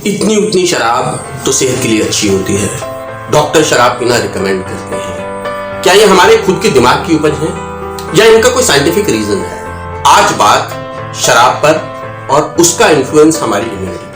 इतनी उतनी शराब तो सेहत के लिए अच्छी होती है। डॉक्टर शराब पीना रिकमेंड करते हैं। क्या ये हमारे खुद के दिमाग की उपज है या इनका कोई साइंटिफिक रीजन है? आज बात शराब पर और उसका इन्फ्लुएंस हमारी इम्यूनिटी पर।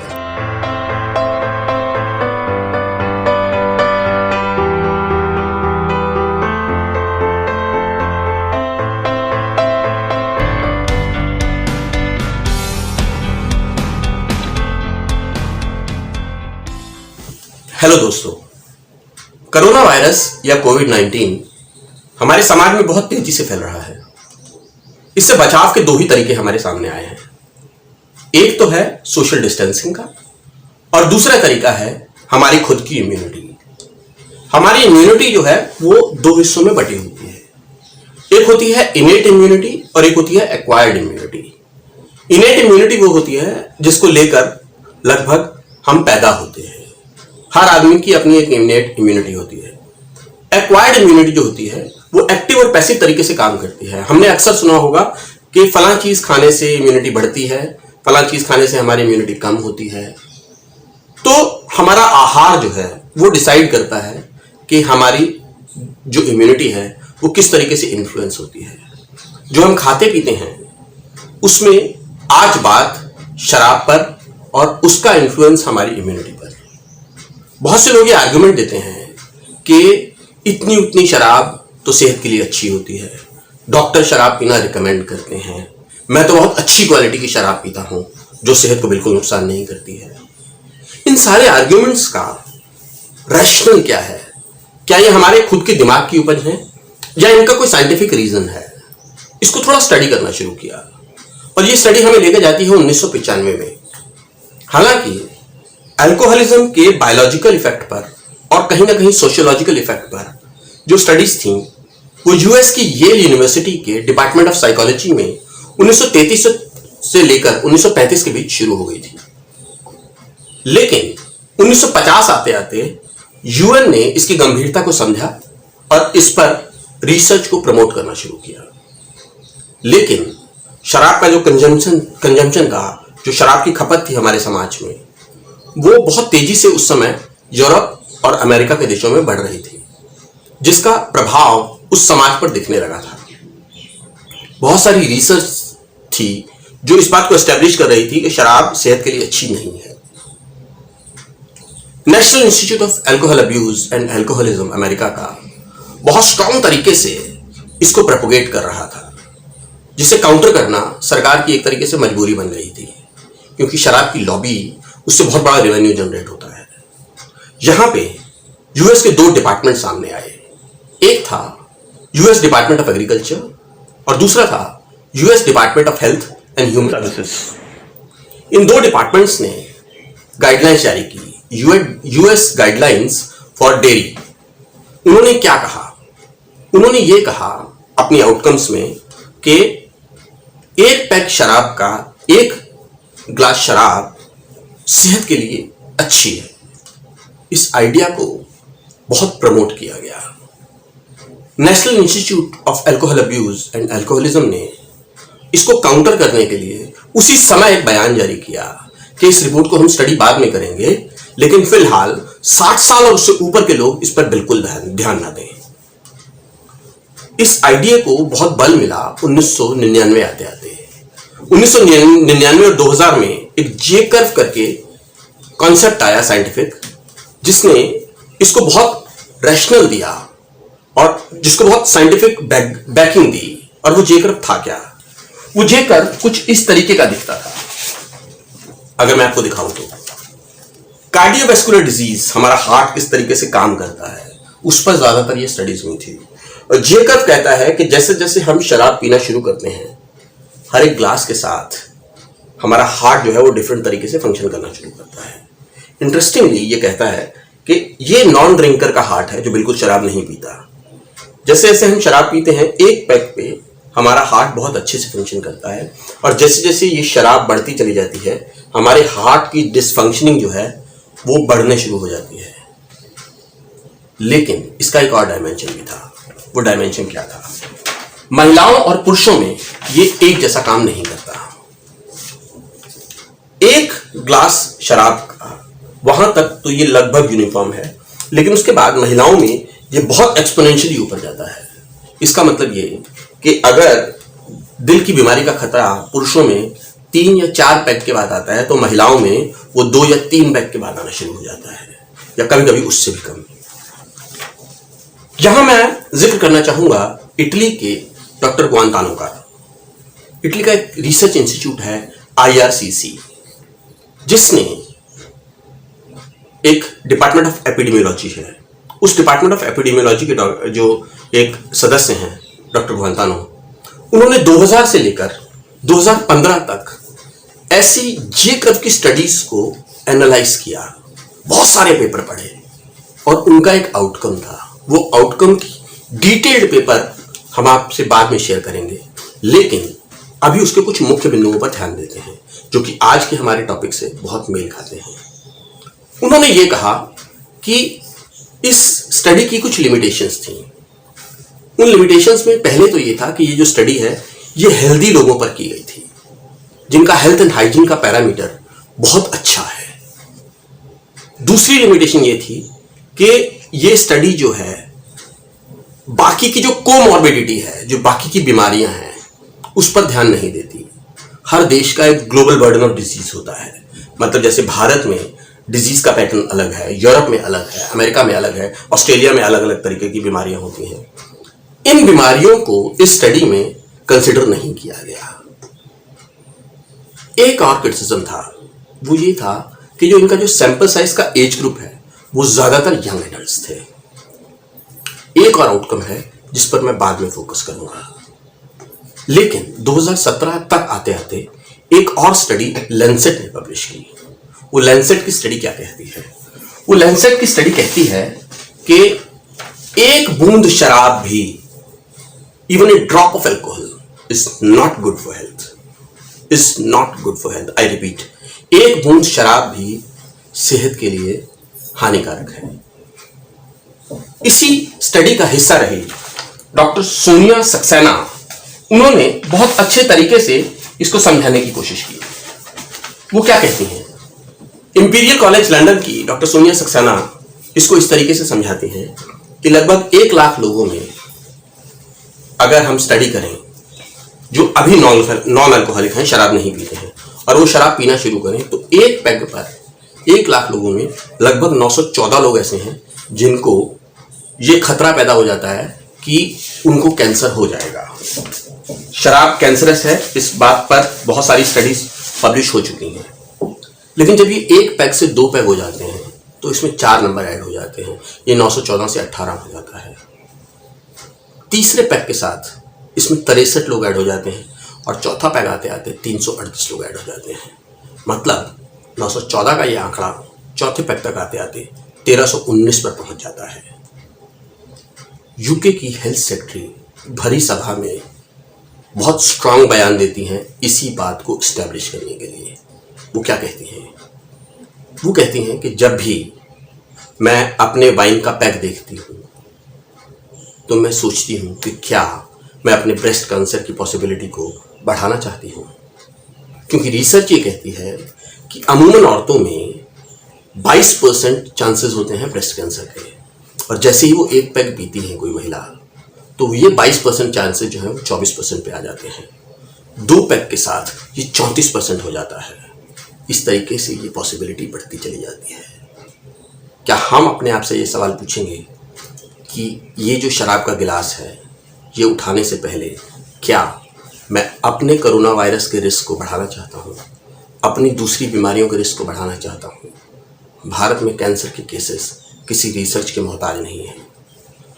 हेलो दोस्तों, कोरोना वायरस या कोविड-19 हमारे समाज में बहुत तेजी से फैल रहा है। इससे बचाव के दो ही तरीके हमारे सामने आए हैं। एक तो है सोशल डिस्टेंसिंग का और दूसरा तरीका है हमारी खुद की इम्यूनिटी। हमारी इम्यूनिटी जो है वो दो हिस्सों में बटी होती है। एक होती है इनेट इम्यूनिटी और एक होती है एक्वायर्ड इम्यूनिटी। इनेट इम्यूनिटी वो होती है जिसको लेकर लगभग हम पैदा होते हैं। हर आदमी की अपनी एक इनेट इम्यूनिटी होती है। एक्वायर्ड इम्यूनिटी जो होती है वो एक्टिव और पैसिव तरीके से काम करती है। हमने अक्सर सुना होगा कि फलां चीज खाने से इम्यूनिटी बढ़ती है, फलां चीज खाने से हमारी इम्यूनिटी कम होती है। तो हमारा आहार जो है वो डिसाइड करता है कि हमारी जो इम्यूनिटी है वो किस तरीके से इन्फ्लुएंस होती है। जो हम खाते पीते हैं उसमें आज बात शराब पर और उसका इन्फ्लुएंस हमारी इम्यूनिटी पर। बहुत से लोग ये आर्गुमेंट देते हैं कि इतनी उतनी शराब तो सेहत के लिए अच्छी होती है, डॉक्टर शराब पीना रिकमेंड करते हैं, मैं तो बहुत अच्छी क्वालिटी की शराब पीता हूं जो सेहत को बिल्कुल नुकसान नहीं करती है। इन सारे आर्गुमेंट्स का रैशनल क्या है? क्या ये हमारे खुद के दिमाग की उपज है या इनका कोई साइंटिफिक रीजन है? इसको थोड़ा स्टडी करना शुरू किया और ये स्टडी हमें लेकर जाती है 1995 में। हालांकि अल्कोहलिज्म के बायोलॉजिकल इफेक्ट पर और कहीं ना कहीं सोशियोलॉजिकल इफेक्ट पर जो स्टडीज थी वो यूएस की येल यूनिवर्सिटी के डिपार्टमेंट ऑफ साइकोलॉजी में 1933 से लेकर 1935 के बीच शुरू हो गई थी। लेकिन 1950 आते आते यूएन ने इसकी गंभीरता को समझा और इस पर रिसर्च को प्रमोट करना शुरू किया। लेकिन शराब का जो कंजम्पशन का जो शराब की खपत थी हमारे समाज में वो बहुत तेजी से उस समय यूरोप और अमेरिका के देशों में बढ़ रही थी, जिसका प्रभाव उस समाज पर दिखने लगा था। बहुत सारी रिसर्च थी जो इस बात को एस्टेब्लिश कर रही थी कि शराब सेहत के लिए अच्छी नहीं है। National institute of alcohol abuse and alcoholism America का बहुत स्ट्रांग तरीके से इसको प्रोपोगेट कर रहा था, जिसे काउंटर करना सरकार की एक तरीके से मजबूरी बन गई थी, क्योंकि शराब की लॉबी उससे बहुत बड़ा रेवेन्यू जनरेट होता है। यहां पे यूएस के दो डिपार्टमेंट सामने आए। एक था यूएस डिपार्टमेंट ऑफ एग्रीकल्चर और दूसरा था US department of health and human services. इन दो डिपार्टमेंट्स ने गाइडलाइंस जारी की, यूएस गाइडलाइंस फॉर डेयरी। उन्होंने क्या कहा? उन्होंने ये कहा अपनी आउटकम्स में कि एक पैक शराब का, एक ग्लास शराब सेहत के लिए अच्छी है। इस आइडिया को बहुत प्रमोट किया गया। National institute of alcohol abuse and alcoholism ने इसको काउंटर करने के लिए उसी समय एक बयान जारी किया कि इस रिपोर्ट को हम स्टडी बाद में करेंगे, लेकिन फिलहाल 60 साल और उससे ऊपर के लोग इस पर बिल्कुल ध्यान ना दें। इस आइडिया को बहुत बल मिला 1999 आते आते। 1999 और 2000 में एक जे कर्व करके कॉन्सेप्ट आया साइंटिफिक, जिसने इसको बहुत रैशनल दिया और जिसको बहुत साइंटिफिक बैकिंग दी। और वो जे कर्व था क्या? वो जे कर्व कुछ इस तरीके का दिखता था। अगर मैं आपको दिखाऊं तो कार्डियोवैस्कुलर डिजीज, हमारा हार्ट किस तरीके से काम करता है, उस पर ज्यादातर ये स्टडीज हुई थी। और जे कर्व कहता है कि जैसे जैसे हम शराब पीना शुरू करते हैं, हर एक ग्लास के साथ हमारा हार्ट जो है वो डिफरेंट तरीके से फंक्शन करना शुरू करता है। इंटरेस्टिंगली ये कहता है कि ये नॉन ड्रिंकर का हार्ट है जो बिल्कुल शराब नहीं पीता। जैसे जैसे हम शराब पीते हैं, एक पैक पे हमारा हार्ट बहुत अच्छे से फंक्शन करता है, और जैसे जैसे ये शराब बढ़ती चली जाती है, हमारे हार्ट की डिसफंक्शनिंग जो है वो बढ़ने शुरू हो जाती है। लेकिन इसका एक और डायमेंशन भी था। वो डायमेंशन क्या था? महिलाओं और पुरुषों में ये एक जैसा काम नहीं करता। एक ग्लास शराब का वहां तक तो ये लगभग यूनिफॉर्म है, लेकिन उसके बाद महिलाओं में ये बहुत एक्सपोनेंशियली ऊपर जाता है। इसका मतलब ये कि अगर दिल की बीमारी का खतरा पुरुषों में 3 या 4 पैक के बाद आता है, तो महिलाओं में वो 2 या 3 पैक के बाद आना शुरू हो जाता है, या कभी कभी उससे भी कम। यहां मैं जिक्र करना चाहूंगा इटली के डॉक्टर ग्वांतानो का। इटली का एक रिसर्च इंस्टीट्यूट है IRCC, जिसने एक डिपार्टमेंट ऑफ एपिडेमियोलॉजी है। उस डिपार्टमेंट ऑफ एपिडेमियोलॉजी के जो एक सदस्य हैं डॉक्टर ग्वांतानो, उन्होंने 2000 से लेकर 2015 तक ऐसी जे कर्व की स्टडीज को एनालाइज किया, बहुत सारे पेपर पढ़े, और उनका एक आउटकम था। वो आउटकम की डिटेल्ड पेपर हम आपसे बाद में शेयर करेंगे, लेकिन अभी उसके कुछ मुख्य बिंदुओं पर ध्यान देते हैं जो कि आज के हमारे टॉपिक से बहुत मेल खाते हैं। उन्होंने ये कहा कि इस स्टडी की कुछ लिमिटेशंस थी। उन लिमिटेशंस में पहले तो ये था कि ये जो स्टडी है ये हेल्दी लोगों पर की गई थी, जिनका हेल्थ एंड हाइजीन का पैरामीटर बहुत अच्छा है। दूसरी लिमिटेशन ये थी कि ये स्टडी जो है बाकी की जो कोमॉर्बिडिटी है, जो बाकी की बीमारियां हैं, उस पर ध्यान नहीं देती। हर देश का एक ग्लोबल बर्डन ऑफ डिजीज होता है। मतलब जैसे भारत में डिजीज का पैटर्न अलग है, यूरोप में अलग है, अमेरिका में अलग है, ऑस्ट्रेलिया में अलग अलग तरीके की बीमारियां होती हैं। इन बीमारियों को इस स्टडी में कंसिडर नहीं किया गया। एक और क्रिटिसिज्म था, वो ये था कि जो इनका जो सैंपल साइज का एज ग्रुप है वो ज्यादातर यंग एडल्ट्स थे। एक और आउटकम है जिस पर मैं बाद में फोकस करूंगा। लेकिन 2017 तक आते आते एक और स्टडी लैंसेट ने पब्लिश की। वो लैंसेट की स्टडी क्या कहती है? वो लैंसेट की स्टडी कहती है कि एक बूंद शराब भी, even a drop of alcohol, is not good for health, is not good for health. I repeat, एक बूंद शराब भी सेहत के लिए हानिकारक है। इसी स्टडी का हिस्सा रही डॉक्टर सोनिया सक्सेना। उन्होंने बहुत अच्छे तरीके से इसको समझाने की कोशिश की। वो क्या कहती हैं? इंपीरियल कॉलेज लंदन की डॉक्टर सोनिया सक्सेना इसको इस तरीके से समझाती हैं कि लगभग 1 लाख लोगों में अगर हम स्टडी करें जो अभी नॉन अल्कोहलिक हैं, शराब नहीं पीते हैं, और वो शराब पीना शुरू करें, तो एक पैग पर 1 लाख लोगों में लगभग 914 लोग ऐसे हैं जिनको ये खतरा पैदा हो जाता है कि उनको कैंसर हो जाएगा। शराब कैंसरस है, इस बात पर बहुत सारी स्टडीज पब्लिश हो चुकी हैं। लेकिन जब ये 1 पैग से 2 पैग हो जाते हैं तो इसमें 4 नंबर ऐड हो जाते हैं। ये 914 से 18 हो जाता है। तीसरे पैग के साथ इसमें 63 लोग ऐड हो जाते हैं, और चौथा पैग आते आते 338 लोग ऐड हो जाते हैं। मतलब 914 का ये आंकड़ा चौथे पैग तक आते आते 1319 पर पहुंच जाता है। यूके की हेल्थ सेक्रेटरी भरी सभा में बहुत स्ट्रांग बयान देती हैं इसी बात को स्टैब्लिश करने के लिए। वो क्या कहती हैं? वो कहती हैं कि जब भी मैं अपने वाइन का पैक देखती हूँ तो मैं सोचती हूँ कि क्या मैं अपने ब्रेस्ट कैंसर की पॉसिबिलिटी को बढ़ाना चाहती हूँ, क्योंकि रिसर्च ये कहती है कि अमूमन औरतों में 22% चांसेस होते हैं ब्रेस्ट कैंसर के, और जैसे ही वो 1 पैक पीती है कोई महिला, तो ये 22% चांसेस जो है वो 24% पे आ जाते हैं। 2 पैक के साथ ये 34% हो जाता है। इस तरीके से ये पॉसिबिलिटी बढ़ती चली जाती है। क्या हम अपने आप से ये सवाल पूछेंगे कि ये जो शराब का गिलास है, ये उठाने से पहले क्या मैं अपने कोरोना वायरस के रिस्क को बढ़ाना चाहता हूँ, अपनी दूसरी बीमारियों के रिस्क को बढ़ाना चाहता हूँ? भारत में कैंसर के केसेस किसी रिसर्च के मोहताज नहीं है।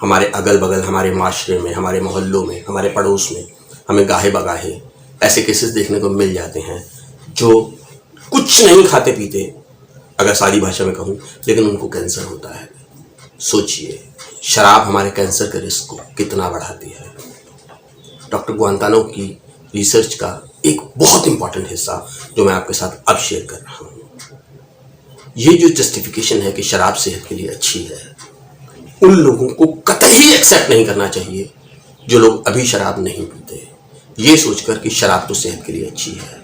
हमारे अगल बगल, हमारे माशरे में, हमारे मोहल्लों में, हमारे पड़ोस में हमें गाहे बगाहे ऐसे केसेस देखने को मिल जाते हैं जो कुछ नहीं खाते पीते, अगर सादी भाषा में कहूँ, लेकिन उनको कैंसर होता है। सोचिए, शराब हमारे कैंसर के रिस्क को कितना बढ़ाती है। डॉक्टर ग्वांतानो की रिसर्च का एक बहुत इंपॉर्टेंट हिस्सा जो मैं आपके साथ अब शेयर कर रहा हूँ, ये जो जस्टिफिकेशन है कि शराब सेहत के लिए अच्छी है, उन लोगों को कतई एक्सेप्ट नहीं करना चाहिए जो लोग अभी शराब नहीं पीते, ये सोचकर कि शराब तो सेहत के लिए अच्छी है।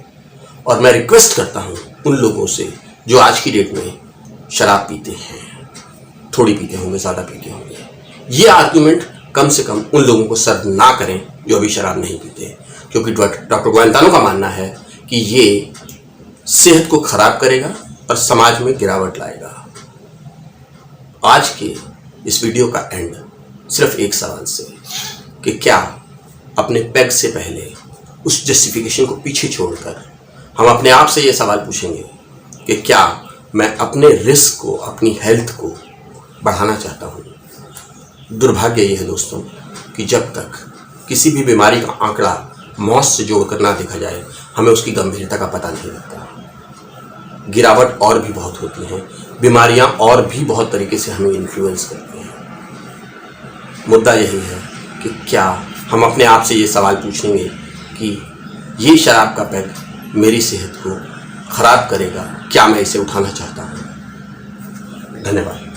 और मैं रिक्वेस्ट करता हूँ उन लोगों से जो आज की डेट में शराब पीते हैं, थोड़ी पीते होंगे, ज़्यादा पीते होंगे। ये आर्ग्यूमेंट कम से कम उन लोगों को सर्व ना करें जो अभी शराब नहीं पीते, क्योंकि डॉक्टर गोयनतानो का मानना है कि ये सेहत को खराब करेगा और समाज में गिरावट लाएगा। आज के इस वीडियो का एंड सिर्फ एक सवाल से, कि क्या अपने पेग से पहले उस जस्टिफिकेशन को पीछे छोड़कर हम अपने आप से ये सवाल पूछेंगे कि क्या मैं अपने रिस्क को, अपनी हेल्थ को बढ़ाना चाहता हूँ। दुर्भाग्य ये है दोस्तों कि जब तक किसी भी बीमारी का आंकड़ा मौत से जोड़कर ना देखा जाए, हमें उसकी गंभीरता का पता नहीं लगता। गिरावट और भी बहुत होती हैं, बीमारियां और भी बहुत तरीके से हमें इन्फ्लुएंस करती हैं। मुद्दा यही है कि क्या हम अपने आप से ये सवाल पूछेंगे कि ये शराब का पैक मेरी सेहत को खराब करेगा, क्या मैं इसे उठाना चाहता हूँ। धन्यवाद।